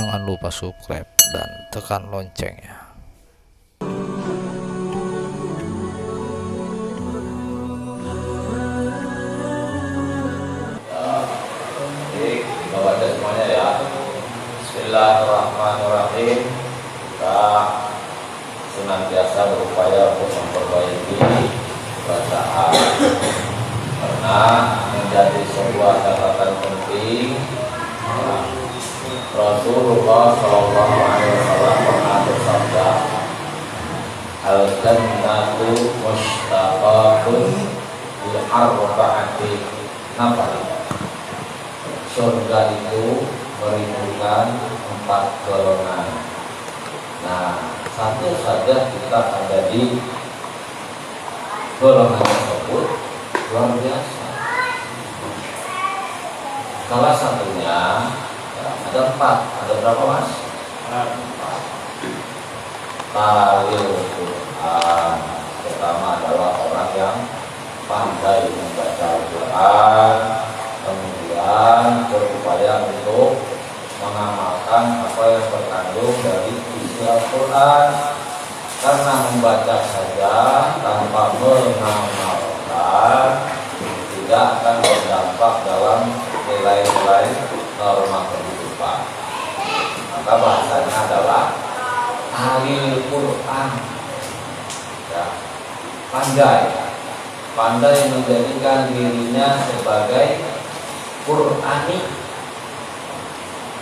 Jangan lupa subscribe dan tekan loncengnya. Jadi kita baca semuanya ya. Bismillahirrahmanirrahim. Kita senantiasa berupaya untuk memperbaiki bacaan karena menjadi sebuah catatan penting. Rasulullah Shallallahu Alaihi Wasallam pernah bersabda, al-jannatu mushtaqatun li arba'ati nafar. Surga itu merindukan 4 golongan. Nah, satu saja kita ada di golongan tersebut luar biasa. Salah satunya ada 4. Ada berapa, Mas? 4. Talil Quran. Pertama adalah orang yang pandai membaca Al-Quran, kemudian berupaya untuk mengamalkan apa yang terkandung dari isi Al-Quran. Karena membaca saja tanpa mengamalkan tidak akan berdampak dalam nilai-nilai norma kehidupan. Maka bahasanya adalah tahlil Quran, ya, pandai menjadikan dirinya sebagai Qurani.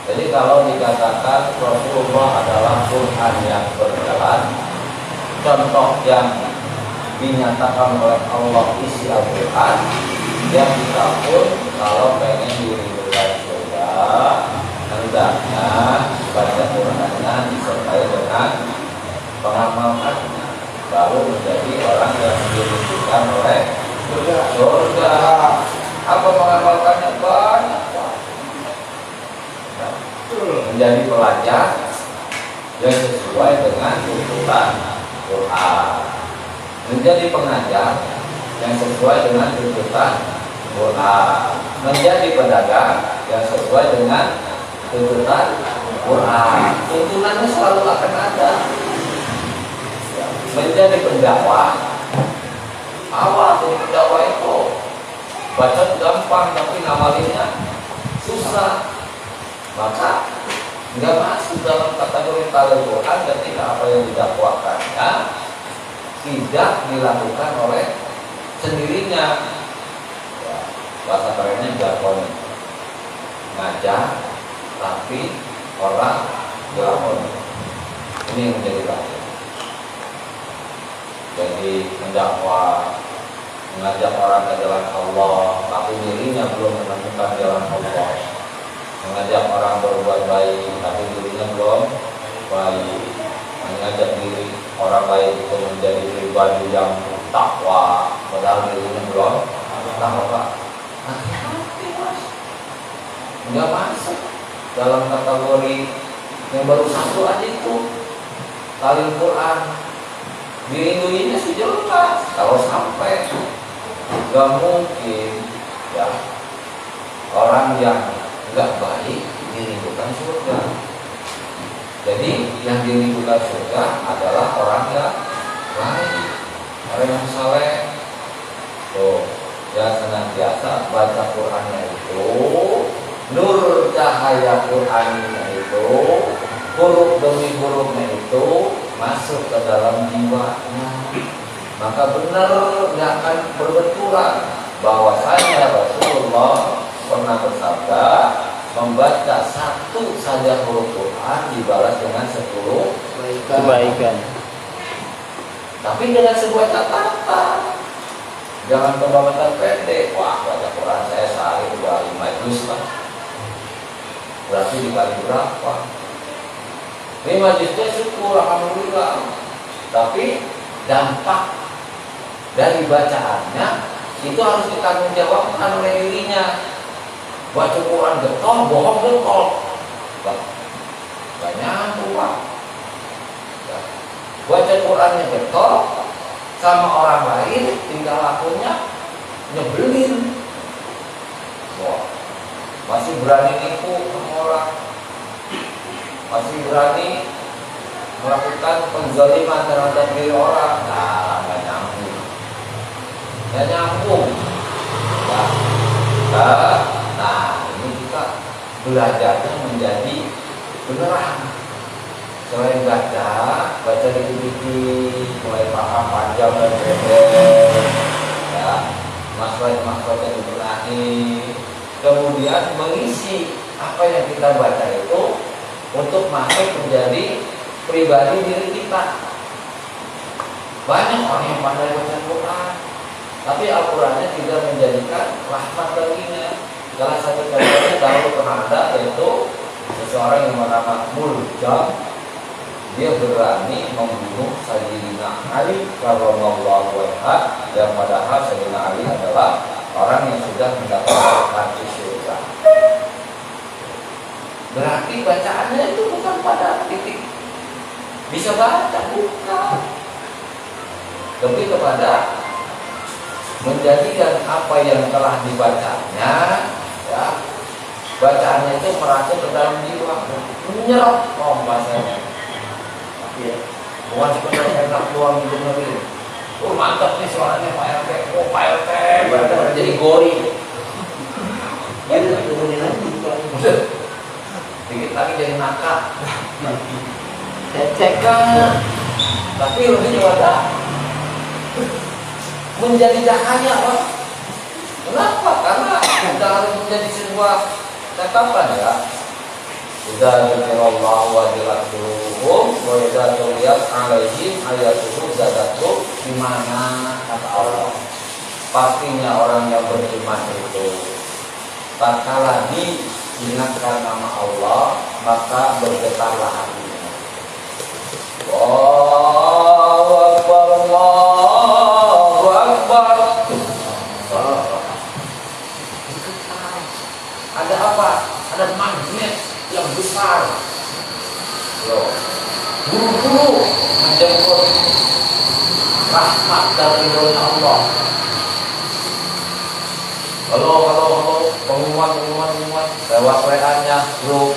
Jadi kalau dikatakan Rasulullah adalah Quran yang berjalan, contoh yang dinyatakan oleh Allah isi Al-Quran, yang kita pun kalau pengen dirindukan surga, hendaknya baca Qurannya disertai dengan pengamalkannya, baru menjadi orang yang dirindukan oleh surga. Apa mengamalkannya? Banyak. Menjadi pelajar yang sesuai dengan tuntutan Quran, menjadi pengajar yang sesuai dengan tuntutan Quran, menjadi pedagang yang sesuai dengan tuntutan Quran. Tuntunannya selalu akan ada. Menjadi pendakwah, awal dari pendakwah itu baca gampang tapi ngamalinnya susah, maka nggak masuk dalam kategori talil Quran ketika apa yang didakwakannya tidak dilakukan oleh sendirinya. Ya, bahasa kerennya jargon, ngajar tapi orang dilakukan. Ini yang menjadi bahaya. Jadi mengajak orang ke jalan Allah tapi dirinya belum menemukan jalan Allah, mengajak orang berbuat baik tapi dirinya belum baik, mengajak diri orang baik itu menjadi pribadi yang takwa padahal dirinya belum takwa. Hati-hati, Mas, nggak masuk dalam kategori yang baru satu aja itu talil Quran. Dirinduinya sih jelas. Kalau sampai nggak mungkin ya orang yang nggak baik dirindukan surga. Jadi yang dirindukan surga adalah orang yang baik, orang yang saleh. Tuh, ya senantiasa baca Qurannya itu, nur cahaya Qurannya itu, huruf demi hurufnya itu masuk ke dalam jiwanya, maka benar nggak akan berbenturan. Bahwasanya Rasulullah pernah bersabda, membaca satu saja huruf Quran dibalas dengan 10 kebaikan. Tapi dengan sebuah catatan, jangan pembahasan pendek. Wah, baca Quran saya sehari 25 juz lah, berarti dikali berapa? 5 juznya syukur, alhamdulillah. Tapi dampak dari bacaannya itu harus ditanggungjawabkan oleh dirinya. Baca Quran getol, bohong getol, gak nyambung, Pak. Baca Qurannya getol, sama orang lain tinggal lakunya nyebelin. Wah, masih berani nipu sama orang. berani melakukan penzaliman terhadap diri orang. Nah, nggak nyambung. Nggak nyambung. Ya. Nah, ini kita belajarnya menjadi beneran. Selain baca dikit-dikit, mulai paham panjang dan pendek, ya, masalah-masalah yang dibenahi, kemudian mengisi apa yang kita baca itu untuk masuk menjadi pribadi diri kita. Banyak orang yang pandai baca Quran, tapi Al-Qurannya tidak menjadikan rahmat baginya. Salah satu contohnya kalau pernah ada, yaitu seseorang yang bernama Muljam. Dia berani membunuh Sayyidina Ali radhiyallahu anhu, yang padahal Sayyidina Ali adalah orang yang sudah mendapatkan hati surga. Berarti bacaannya itu bukan pada titik bisa baca, bukan, tapi kepada menjadikan apa yang telah dibacanya, ya, bacaannya itu merasuk ke dalam jiwa, menyerap bahasanya. Ya, bukan sekedar enak doang gitu negeri. Oh mantap nih suaranya Pak RT. Oh Pak RT benar-benar jadi gori. Ya udah turunin lagi. Dikit lagi jadi nakal. Cek-cekan. Tapi lebih pada menjadi cahaya, Pak. Kenapa? Karena kita harus menjadi sebuah catatan, ya. Idza dzikirallahu wajilat qulubuhum wa idza tuliyat 'alaihim ayatuhu zadatuhum. Di mana kata Allah, pastinya orang yang beriman itu tatkala diingatkan nama Allah maka bergetarlah hatinya. Allahu akbar, Allahu akbar. Ada apa? Ada magnet yang besar, loh, buru-buru menjemput rahmat dari Allah. Halo, pengumuman lewat WA-nya grup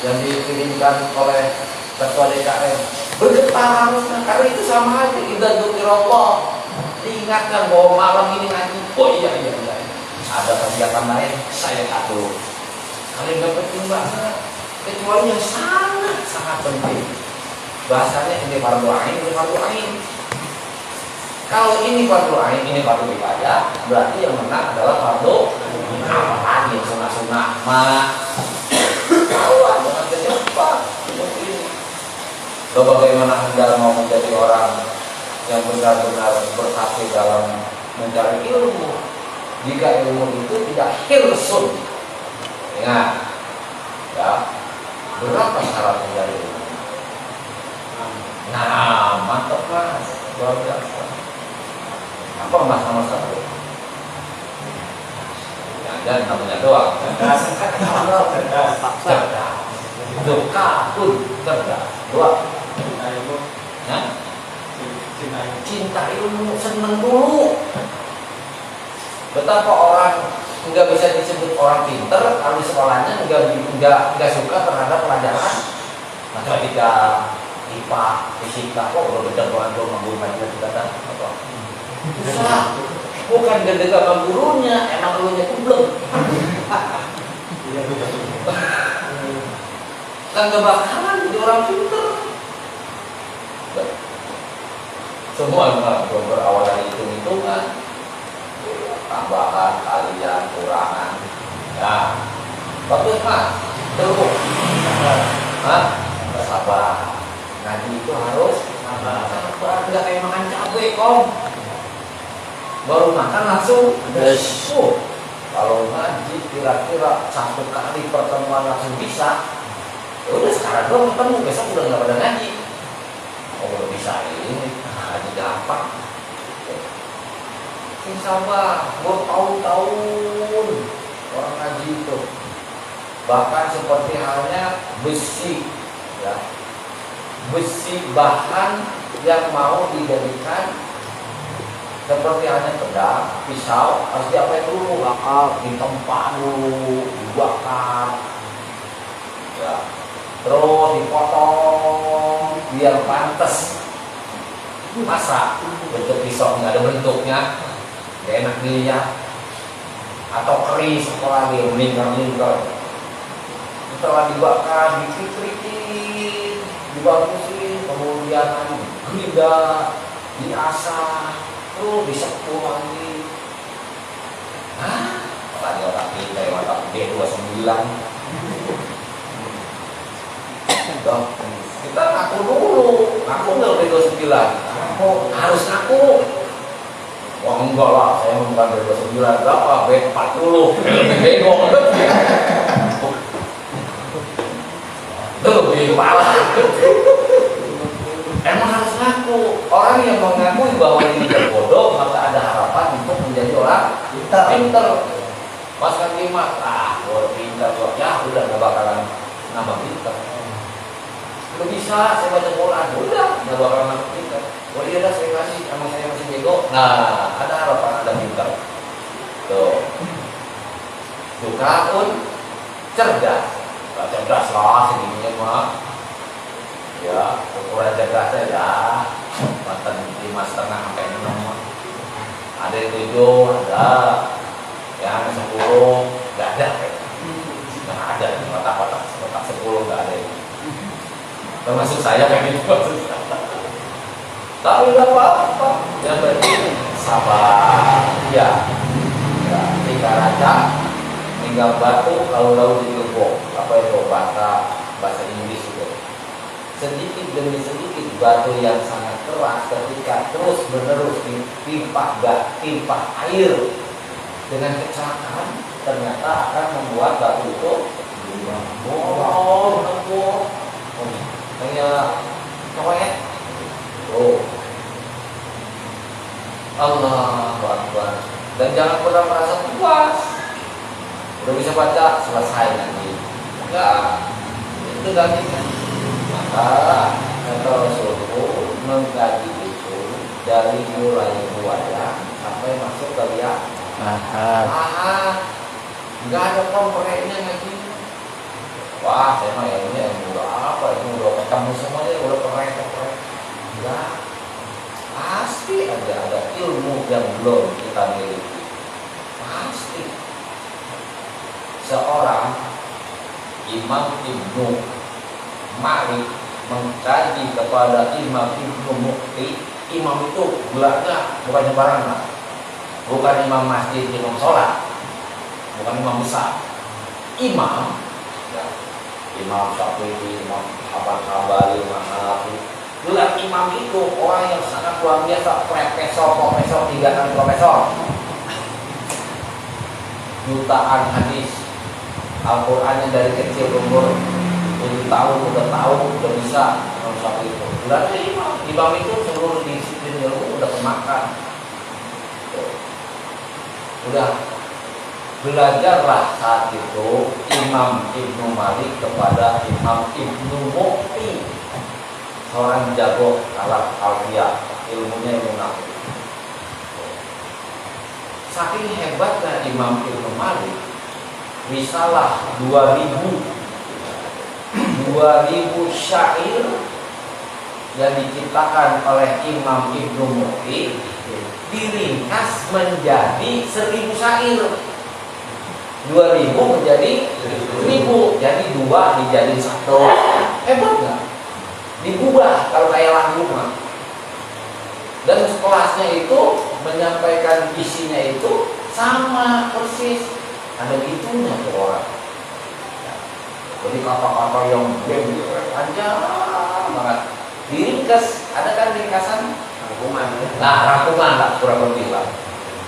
yang dikirimkan oleh ketua DKM. Bergetar harusnya, karena itu sama aja. Idza dzukirallah, diingatkan bahwa malam ini ngaji. Oh iya. Ada kegiatan lain, saya atur. Kalian gak penting banget, kecuali yang sangat penting. Bahasanya ini fardu ain. Kalau ini fardu ain, ini fardu ibadah, berarti yang menang adalah fardu ain. Sunah-sunah mah kawan dengan cepat seperti ini. So, bagaimana Anda mau menjadi orang yang benar-benar berhati dalam mencari ilmu jika ilmu itu tidak hirsun? Ingat, ya, berapa syarat mencari ilmu? Nah, mantap Mas, luar biasa. Apa Mas nomor satu? Jangan namanya doang. Cerdas. Dekatun cerdas. Dua. Cinta ilmu, seneng dulu. Betapa orang nggak bisa disebut orang pinter kalau di sekolahnya nggak suka terhadap pelajaran matematika, IPA, fisika. Kok udah gede banget lo mengguru matematika kan? Susah. Bukan gede sama gurunya, emang gurunya belum. Kan gak bakalan jadi orang pinter. Semua berawal dari hitung-hitungan, tambahan, kalian, kurangan. Ya, bagus Mas, terus. Sabar. Ngaji itu harus sabar. Nggak kayak makan cabai, Om. Baru makan langsung. Kalau ngaji kira-kira 1 kali pertemuan langsung bisa. Ya udah sekarang doang ketemu, besok udah nggak pada ngaji. Oh udah bisa ini. Ngaji gampang. Sabar, bertahun-tahun orang ngaji itu. Bahkan seperti halnya besi, ya, besi bahan yang mau dijadikan seperti halnya pedang, pisau, harus diapain dulu? Bakar, ditempa dulu, dibakar. Ya, terus dipotong biar pantas. Masa bentuk pisau nggak ada bentuknya, nggak enak dilihat, atau keris apalagi melingkar-lingkar. Setelah dibakar, dikit-kit, dibagusin, kemudian gerinda, diasah, terus disepuh lagi. Apalagi otak kita yang otak D29. Kita ngaku dulu, ngaku nggak D29. Harus ngaku. Wah enggak lah, saya bukan B29, berapa? B40. Lebih bego. Lebih parah. Emang harus ngaku. Orang yang mengakui bahwa ini bodoh, maka ada harapan untuk menjadi orang pintar. Mas kan lima, pintar kok. Ya udah nggak bakalan nambah pintar. Udah bisa, saya baca Quran, udah nggak bakalan nambah pintar. Oh iya dah saya kasih, emang saya masih bego. Nah, ada harapan, ada pintar. Tuh. Juga pun cerdas. Gak cerdas lah segininya mah. Ya, ukuran cerdas saja. Mantan 5,5 sampai 6. Ada yang 7, ada yang 10, nggak ada. Nggak ada, kotak-kotak 10 nggak ada. Termasuk saya kayak gitu. Tapi nggak apa-apa. Yang penting sabar. Ya, tiga raja, tinggal batu, lalu digembok. Apa itu bahasa Inggris itu? Sedikit demi sedikit batu yang sangat keras ketika terus menerus timpa air dengan kecelakaan ternyata akan membuat batu itu nembur, kayak coet. Allahu Akbar. Dan jangan pernah merasa puas. Udah bisa baca selesai nanti. Enggak, itu ganti kan. Maka kata Rasulullah menggaji itu dari mulai buaya sampai masuk ke liang. Enggak ada komprehnya ngaji. Wah, saya mah ini yang udah apa? Ini udah ketemu semuanya, udah keren. Enggak. Pasti ada ilmu yang belum kita miliki. Pasti. Seorang Imam Ibnu Malik mengkaji kepada Imam Ibnu Mukti. Imam itu gelarnya bukan sembarangan, bukan imam masjid, imam sholat, bukan imam besar. Imam, ya, Imam Syafi'i, Imam Ahmad Hambali, Imam Hanafi. Gelar imam itu orang yang sangat luar biasa, profesor, 3 kali profesor, jutaan hadis, Al-Quran yang dari kecil umur 7 tahun udah bisa Syafi'i itu. Gelarnya imam itu seluruh disiplin ilmu udah kemakan. Udah belajarlah saat itu Imam Ibnu Malik kepada Imam Ibnu Mukti, seorang jago alat alfiah, ilmunya ilmu nahwu. Saking hebatnya Imam Ibnu Malik, misalah 2000 syair yang diciptakan oleh Imam Ibnu Mukti diringkas menjadi 1000 syair. 2000 menjadi 1000, jadi 2 dijadiin 1. Hebat nggak? Digubah kalau kayak lagu mah. Dan kelasnya itu menyampaikan isinya itu sama persis. Ada gitunya tuh orang. Jadi kata-kata yang panjang banget diringkas. Ada kan ringkasan rangkuman. Nah, rangkuman lah kurang lebih lah.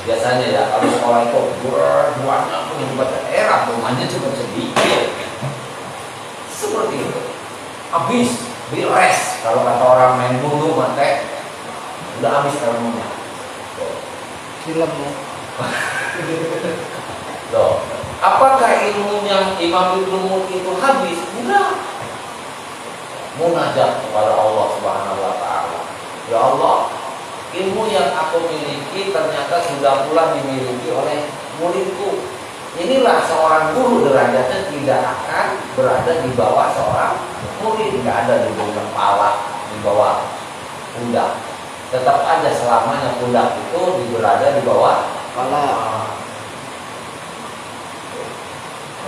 Biasanya ya kalau sekolah itu buatnya menyebut rangkumannya cuma sedikit. Seperti itu. Habis beres kalau kata orang main dulu mate udah habis ilmunya. Filmnya. Loh, apakah ilmunya Imam Ibnu Mukti itu habis? Enggak. Munajat kepada Allah Subhanahu wa taala. Ya Allah, ilmu yang aku miliki ternyata sudah pula dimiliki oleh muridku. Inilah seorang guru derajatnya tidak akan berada di bawah seorang murid, nggak ada di bawah kepala, di bawah pundak. Tetap aja selamanya pundak itu berada di bawah kepala.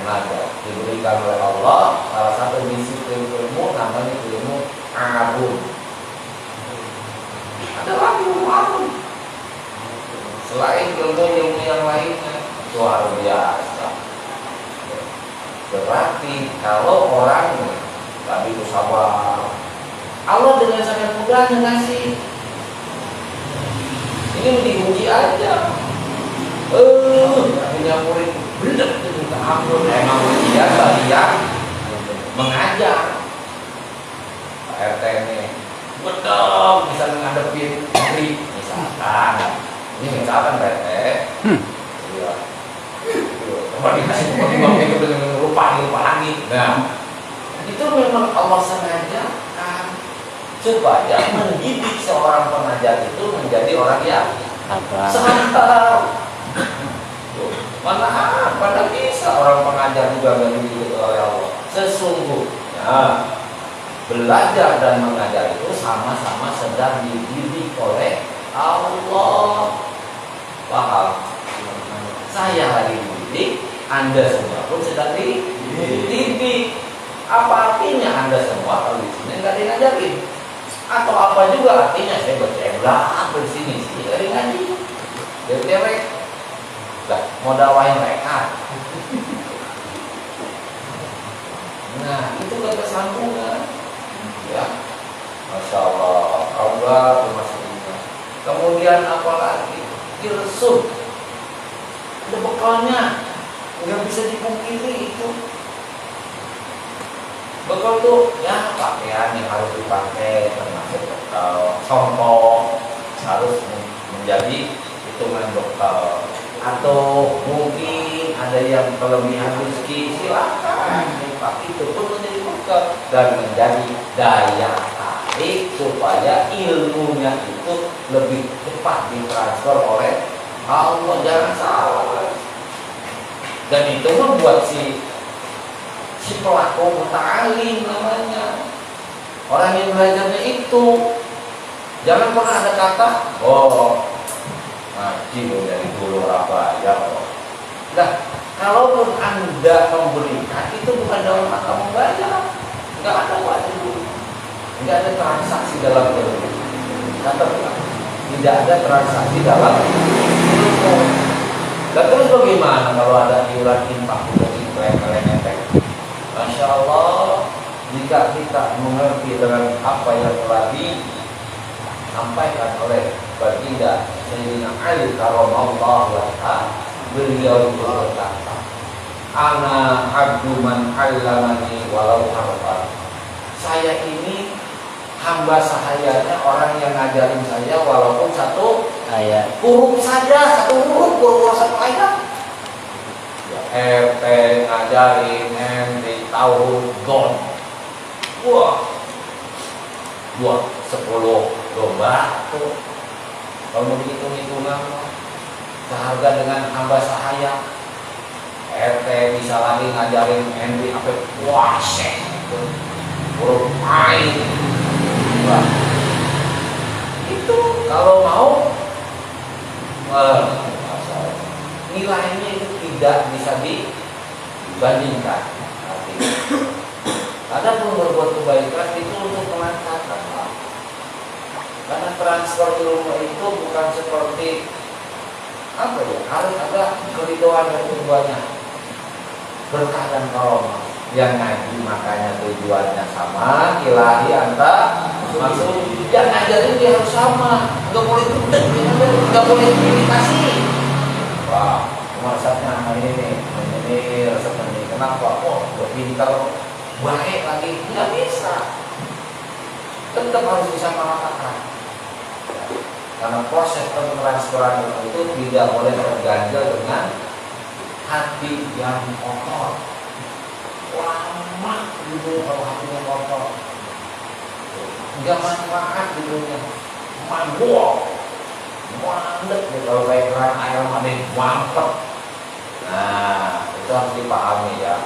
Mengajar diberikan oleh Allah salah satu disiplin ilmu namanya ilmu arun. Ada lagi ilmu arun selain ilmu yang lainnya, luar biasa. Berarti kalau orang tadi itu sabar, Allah dengan sangat mudahnya ngasih. Ini diuji aja. Punya murid bener minta ampun, emang biasa dia mengajar. Pak RT ini betul bisa ngadepin murid misalkan. Ini misalkan Pak RT. Iya. Coba dikasih uang itu dengan lupa lagi. Nah, itu memang Allah sengajakan supaya mendidik seorang pengajar itu menjadi orang yang sabar. Mana pada bisa orang pengajar juga mendidik oleh Allah. Sesungguhnya belajar dan mengajar itu sama-sama sedang dididik oleh Allah. Paham? Saya lagi dididik, Anda semua pun sedang dididik. Apa artinya Anda semua kalau di sini nggak ngajarin? Atau apa juga artinya saya bercebla di sini sih dari ngaji, dari dewek. Lah, mau dakwahin mereka. Nah, itu ketersambungan. Ya, Masya Allah. Allah termasuknya. Kemudian apa lagi? Irsum. Ada bekalnya, nggak bisa dipungkiri itu. Bekal tuh, ya pakaian yang harus dipakai termasuk bekal. Contoh harus menjadi hitungan bekal. Atau mungkin ada yang kelebihan rezeki, silakan dipakai, itu pun menjadi bekal dan menjadi daya tarik supaya ilmunya itu lebih cepat ditransfer oleh Allah. Jangan salah. Dan itu membuat si pelaku muta'alim namanya, orang yang belajarnya itu jangan pernah ada kata ngaji dari dulu apa ya. Nah, kalaupun Anda memberikan itu bukan dalam rangka membayar, nggak ada wajib, nggak ada transaksi dalam ilmu. Tidak ada transaksi dalam ilmu. Dan terus bagaimana kalau ada iuran infak dari kalian efek? Masya Allah, jika kita mengerti dengan apa yang telah disampaikan oleh baginda Sayyidina Ali karramallahu wajhahu, beliau berkata, "Ana abdu man 'allamani walau harfan." Saya ini hamba sahayanya orang yang ngajarin saya walaupun satu ayat, huruf saja, satu huruf satu ayat. RT ngajarin ente tahu don. Wah, 10 domba tuh. Kalau hitung-hitungan seharga dengan hamba sahaya. RT bisa lagi ngajarin ente apa puasa. Huruf ain. Wah. Itu kalau mau nilainya itu tidak bisa dibandingkan. Ada pun berbuat kebaikan itu untuk melancarkan, karena transfer ilmu itu bukan seperti apa ya, harus ada keridhaan dari keduanya, berkah dan karomah. Yang ngaji makanya tujuannya sama, ilahi anta maksud yang ngajarin dia harus sama, nggak boleh gudeg, nggak boleh dikasih. Wah, resepnya ini resep ini kenapa? Buat pintar baik lagi, nggak bisa. Tetap harus bisa mengatakan, karena proses pentransferan itu tidak boleh terganjal dengan hati yang kotor. Lama gitu kalau hatinya kotor, nggak manfaat hidupnya, mabuk, mandek gitu. Kalau kayak keran air mandi mampet. Nah, itu harus dipahami ya.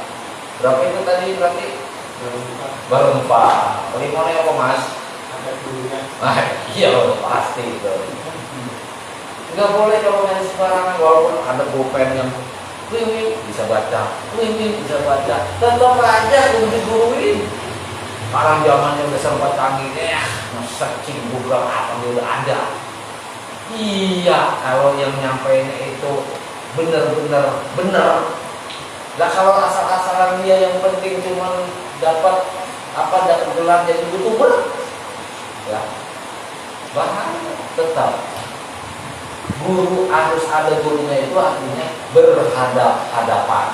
Berapa itu tadi berarti berempat. Limonnya apa mas? Ah, iya pasti itu. Nggak boleh kalau main sembarangan, walaupun ada pulpen yang wih bisa baca, wih bisa baca, tetap aja kudu diguruin. Sekarang zamannya udah serba canggih ya, searching Google apa udah ada. Iya, kalau yang nyampein itu bener-bener bener. Lah kalau asal-asalan dia yang penting cuma dapat gelar jadi YouTuber, ya bahaya. Tetap guru harus ada gurunya, itu artinya berhadapan.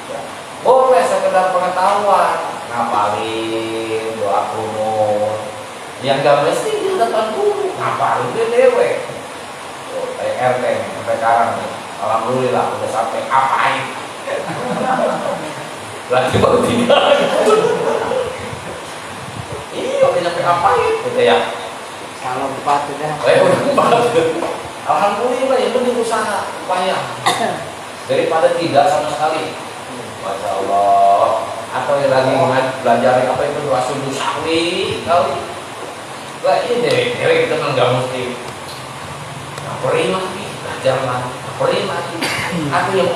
Ya. Boleh sekedar pengetahuan, ngapalin doa kunut, yang gak mesti di depan guru, ngapalin dia dewe. Kayak RT sampai sekarang nih, alhamdulillah udah sampai apain. Lagi baru 3. Iya udah sampai apain gitu ya. Kalau 4 udah. Udah 4. Alhamdulillah, yang penting usaha, upaya. Daripada tidak sama sekali. Masya Allah. Atau yang lagi belajar apa itu doa subuh sahwi kali. Lah ini dewe kita kan nggak mesti ngapain lagi, belajar lagi, ngapain lagi. Atau yang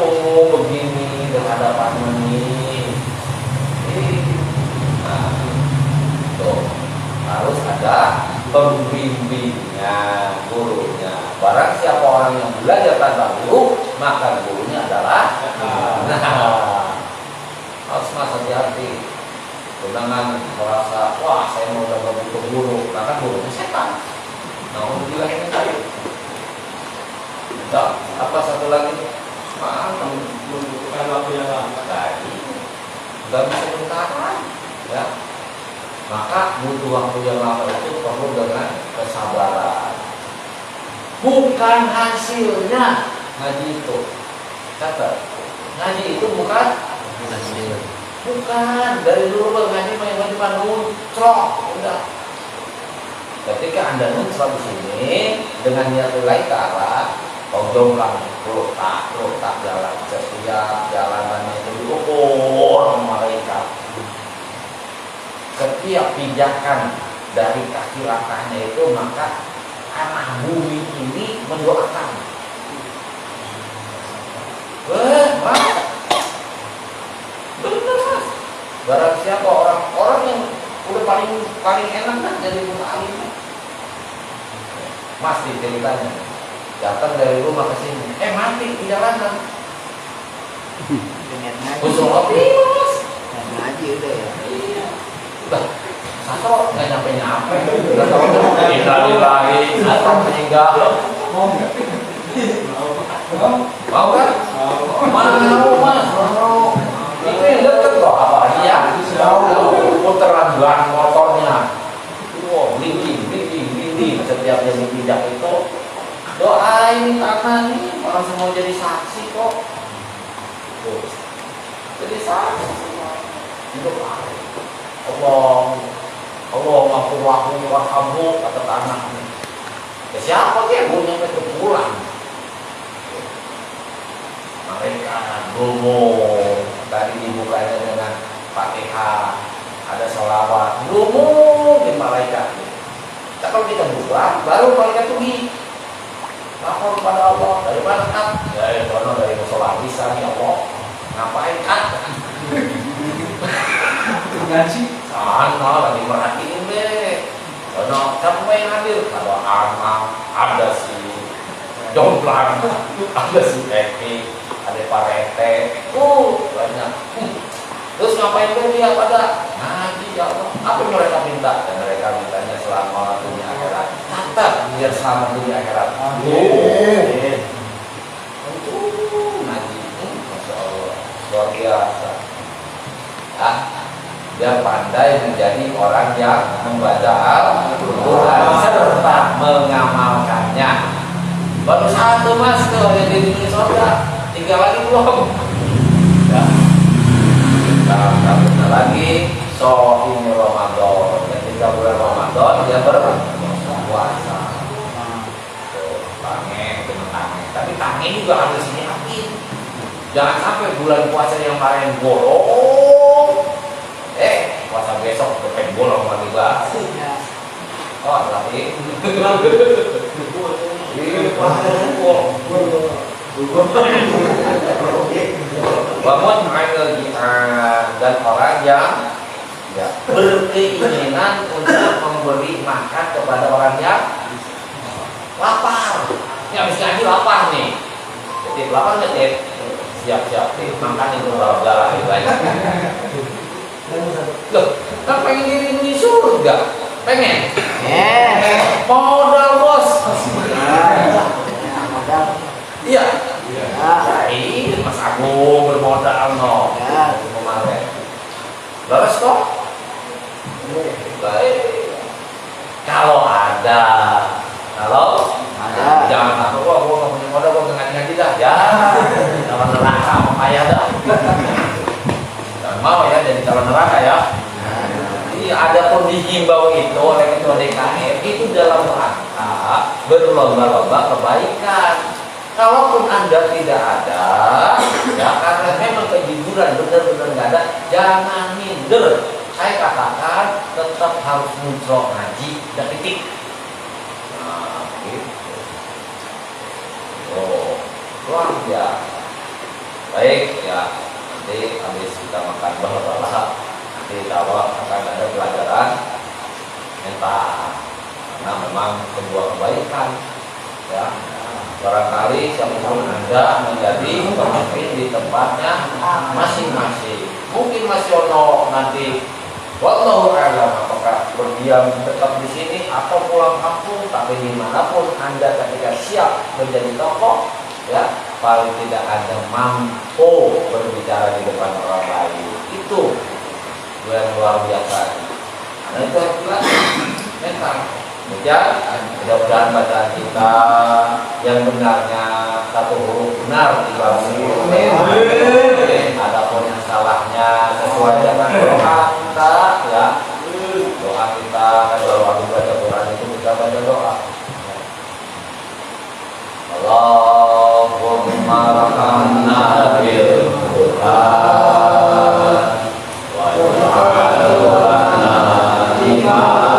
begini berhadapan ini. Nah, tuh harus ada pembimbingnya, gurunya. Barang siapa orang yang belajar tanpa guru, maka gurunya adalah harus mas hati-hati. Jangan merasa wah saya mau dapat butuh guru, maka gurunya setan. Nah untuk bilang ini kayu. Tak, apa satu lagi? Maaf, Membutuhkan waktu yang lama. lagi nggak bisa bertahan, ya. Maka butuh waktu yang lama itu perlu dengan kesabaran. Bukan hasilnya ngaji itu. Catat, ngaji itu bukan hasil. Bukan dari dulu ngaji main cuma nuncrok, udah. Ketika anda nuncrok di sini dengan niat lillahi ta'ala, jomplang tak jalan setiap jalanannya itu diukur malaikat. Setiap pijakan dari kaki langkahnya itu maka tanah bumi ini mendoakan. Mas, bener mas. Barang siapa orang yang udah paling enak kan jadi mutalim. Mas di ceritanya datang dari rumah ke sini, mati di jalanan. Dengan ngaji. Usul kopi mas. Dan ngaji udah ya. Iya. Udah, satu nggak nyampe. Udah tahu kan? Innalillahi atau meninggal. Mau nggak? Mau kan? Mau mas. Ini deket kok apa ya? Putaran ban motornya. Wow, lidi. Setiap yang dipijak itu doain tanah nih, orang semua jadi saksi kok. Tuh. Jadi saksi semua. Hidup Allah maghfirlahu warhamhu kata tanah. Ya siapa dia punya itu pulang. Mereka dulu tadi dibukanya dengan Fatihah, ada sholawat, dulu di malaikat. Kalau kita buka, baru malaikat pergi. Lapor kepada Allah, dari mana kan? Dari mana, dari musola bisa ya Allah. Ngapain kan? Ngaji. Sana lagi merhatiin deh. Karena siapa yang hadir? Ada anak, ada si jomplang, ada si Eki, ada Pak Rete. Banyak. Terus ngapain dia pada ngaji ya Allah? Apa yang mereka minta? Dan mereka mintanya selamat dunia akhirat. Catat biar selamat dunia akhirat. Amin. Ngaji, masya Allah, luar biasa. Dia pandai menjadi orang yang membaca Al-Quran serta mengamalkannya. Baru satu mas tuh yang di surga, 3 lagi belum. Ya. Kita lagi sohim Ramadan. Ketika bulan Ramadan dia berpuasa. Tuh, tange dengan tange. Tapi tange juga harus disiapin. Jangan sampai bulan puasa yang kemarin bolong, puasa besok kepen bolong lagi bah. Oh lagi. Ini puasa bolong. Bangun dan orang yang berkeinginan untuk memberi makan kepada orang yang lapar. Ini habis ngaji lapar nih. Jadi lapar nggak Tip? Siap-siap Tip. Makan itu galak baik. Loh, kan pengen diri di surga? Pengen? Modal bos. Iya. Ini Mas Agung bermodal no. Kemarin. Bagus kok. Baik. Kalau ada, jangan takut gua nggak punya modal, gua ngaji dah. Ya, calon neraka mau kaya dah. Jangan mau ya jadi calon neraka ya. Jadi ada pun dihimbau itu oleh ketua DKM itu dalam rangka berlomba-lomba kebaikan. Kalaupun Anda tidak ada, ya karena memang kejujuran benar-benar nggak ada, jangan minder. Saya katakan tetap harus muncul ngaji dan titik. Nah, gitu. Oh, luar biasa. Baik ya, nanti habis kita makan bahala, nanti tawa akan ada pelajaran mental. Karena memang sebuah kebaikan, ya. Barangkali siapapun Anda menjadi pemimpin di tempatnya masing-masing. Mungkin masih ono nanti wallahu a'lam apakah berdiam tetap di sini atau pulang kampung, tapi dimanapun Anda ketika siap menjadi tokoh, ya paling tidak Anda mampu berbicara di depan orang lain. Itu yang luar biasa. Nah itu harus dilatih mental. Kemudian mudah-mudahan bacaan kita yang benarnya satu huruf benar dibangun. Adapun yang salahnya sesuai dengan doa kita, ya doa kita kalau habis baca Quran itu kita baca doa. Allahumma rahamna bil Quran wa ja'al lana imaman.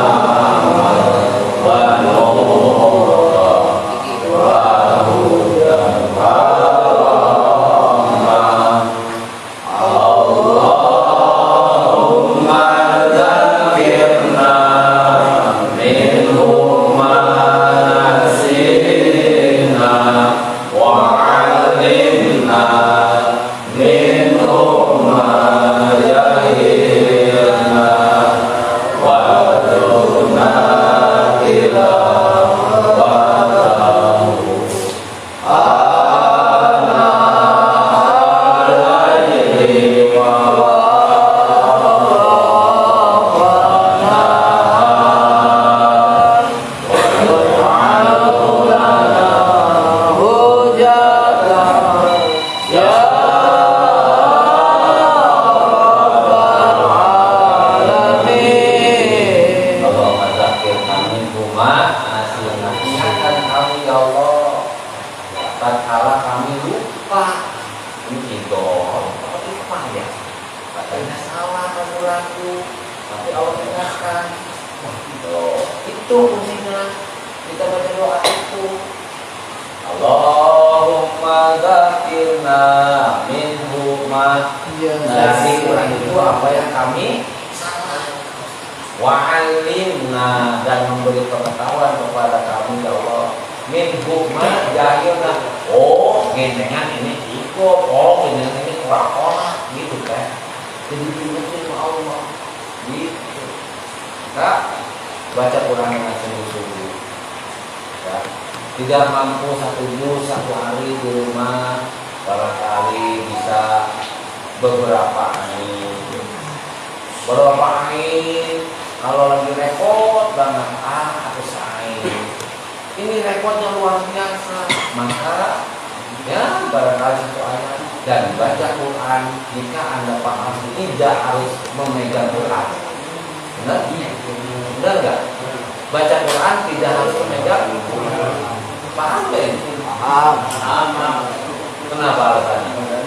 Itu fungsinya kita baca doa itu. Allahumma dzakirna minhu ma dari Quran itu apa yang kami salah. Wa 'allimna dan memberi pengetahuan kepada kami ya Allah. Minhu ma jahilna. Oh, gendengan ini ikut. Oh, gendengan ini kurang gitu kan. Jadi diingetin sama Allah. Gitu. Nah, baca Quran dengan sungguh-sungguh. Ya. Tidak mampu satu hari di rumah, barangkali bisa beberapa hari. Beberapa hari kalau lagi repot banget, aku sain. Ini repotnya luar biasa. Maka ya barangkali satu ayat dan baca Quran jika Anda paham tidak harus memegang Quran. Benar? Benar nggak? Baca Quran tidak harus memegang Quran. Paham nggak ini? Paham. Kenapa alasannya?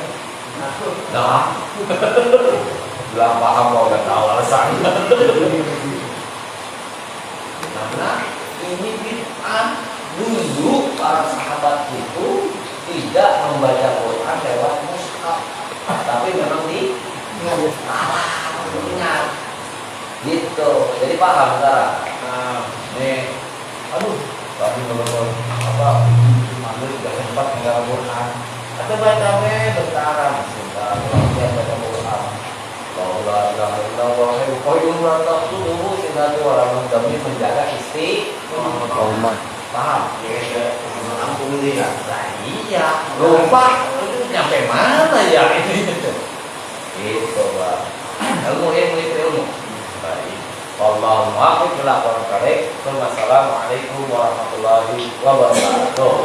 Nah, bilang paham mau gak tahu alasannya. Karena ini bid'ah. Dulu para sahabat itu tidak membaca Quran lewat mushaf, tapi memang di ingat gitu. Jadi paham sekarang. Nah, nih, aduh, tapi belum apa, ambil tidak sempat mengenal Quran. Atau baca bentar, sudah baca Quran. Bahwa Allah koyum rata tubuh sehingga orang demi menjaga istiqomah. Paham? Ya, ampun dia. Nah, iya. Lupa. Itu nyampe mana ya ini? Gitu, Pak. Ilmu ilmu. Baik. Wallahu a'lam bishawab. Wassalamualaikum warahmatullahi wabarakatuh.